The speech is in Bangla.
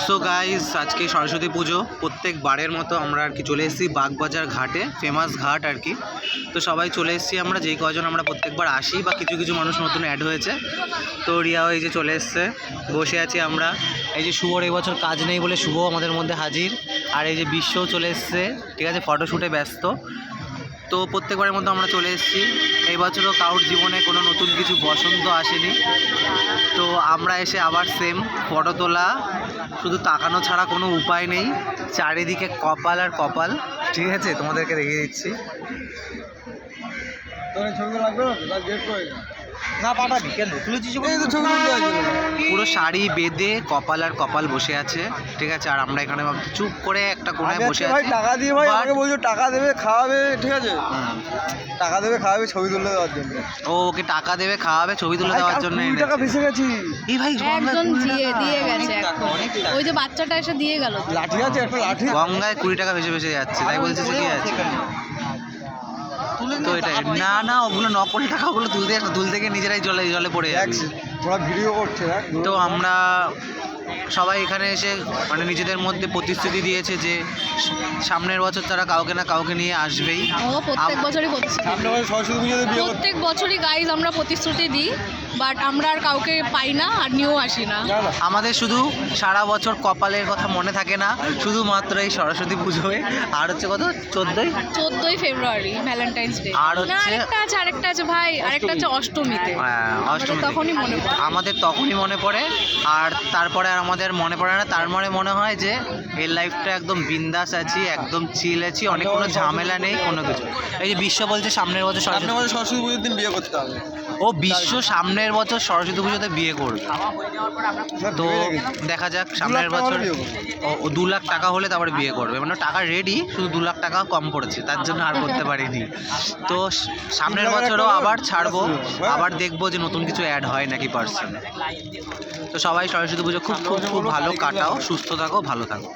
সো গাইস, আজকে সরস্বতী পুজো। প্রত্যেকবারের মতো আমরা আর কি চলে এসেছি বাগবাজার ঘাটে, ফেমাস ঘাট আর কি। তো সবাই চলে এসেছি আমরা, যেই কজন আমরা প্রত্যেকবার আসি, বা কিছু কিছু মানুষ নতুন অ্যাড হয়েছে। তো রিয়াও এই যে চলে এসছে, বসে আছি আমরা। এই যে শুভর এই বছর কাজ নেই বলে শুভ আমাদের মধ্যে হাজির। আর এই যে বিশ্বও চলে এসছে, ঠিক আছে, ফটোশ্যুটে ব্যস্ত। তো প্রত্যেকবারের মতো আমরা চলে এসেছি। এই বছরও কারোর জীবনে কোনো নতুন কিছু বসন্ত আসেনি। তো আমরা এসে আবার সেম ফটো তোলা, শুধু তাকানো ছাড়া কোনো উপায় নেই। চারিদিকে কপাল আর কপাল, ঠিক আছে, তোমাদেরকে দেখিয়ে দিচ্ছি। না পাঠাবি কেন, তুলেছিস পুরো শাড়ি বেঁধে কপাল আর কপাল বসে আছে, ঠিক আছে। আর আমরা এখানে চুপ করে একটা কোণায় বসে আছি। টাকা দিয়ে ভাই আমাকে বলছো, টাকা দেবে খাওয়াবে, ঠিক আছে, টাকা দেবে খাওয়াবে ছবি তুলে দেওয়ার জন্য। ও ওকে টাকা দেবে খাওয়াবে ছবি তুলে দেওয়ার জন্য। টাকা ফেসে গেছি এই ভাই একজন দিয়ে গেছে এখন। ওই যে বাচ্চাটা এসে দিয়ে গেল। লাঠি আছে, একটা লাঠি গঙ্গায় 20 টাকা ভেসে ভেসে যাচ্ছে, তাই বলছে যে কি আছে। তো এটা না না, ওগুলো নকল টাকা, ওগুলো তুলতে গিয়ে নিজেরাই জলে পড়ে যাচ্ছে। তোরা ভিডিও করছে। তো আমরা সবাই এখানে এসে মানে নিজেদের মধ্যে প্রতিশ্রুতি দিয়েছে যে সামনের বছর তারা কাউকে না কাউকে নিয়ে আসবেই। প্রত্যেক বছরই প্রত্যেক বছরই গাইজ আমরা প্রতিশ্রুতি দিই, বাট আমরা আর কাউকে পাই না আর নিয়েও আসি না। আমাদের শুধু সারা বছর কপালের কথা মনে থাকে না, শুধুমাত্র এই সরস্বতী পুজোয়। আর হচ্ছে কত, 14ই ফেব্রুয়ারি ভ্যালেন্টাইন্স ডে। আর হচ্ছে আরেকটা আছে ভাই, আরেকটা আছে অষ্টমীতে। হ্যাঁ, অষ্টমী তখনই মনে পড়ে, আমাদের তখনই মনে পড়ে। আর তারপরে আর আমাদের মনে পড়ে না। তার মানে মনে হয় যে এই লাইফটা একদম বিন্দাস আছি, একদম চিল আছি, অনেক কোনো ঝামেলা নেই কোনো কিছু। এই যে বিশ্ব বলছে সামনের বছর সরস্বতী পুজোর দিন বিয়ে করতে হবে। ও বিশ্ব সামনের বছর সরস্বতী পুজোতে বিয়ে করবে। তো দেখা যাক সামনের বছর। ও 2 লাখ টাকা হলে তারপরে বিয়ে করবে, মানে টাকা রেডি, শুধু 2 লাখ টাকা কম পড়েছে, তার জন্য আর করতে পারিনি। তো সামনের বছরও আবার ছাড়বো, আবার দেখবো যে নতুন কিছু অ্যাড হয় নাকি পার্সন। তো সবাই সরস্বতী পুজো খুব খুব খুব ভালো কাটাও, সুস্থ থাকো, ভালো থাকো।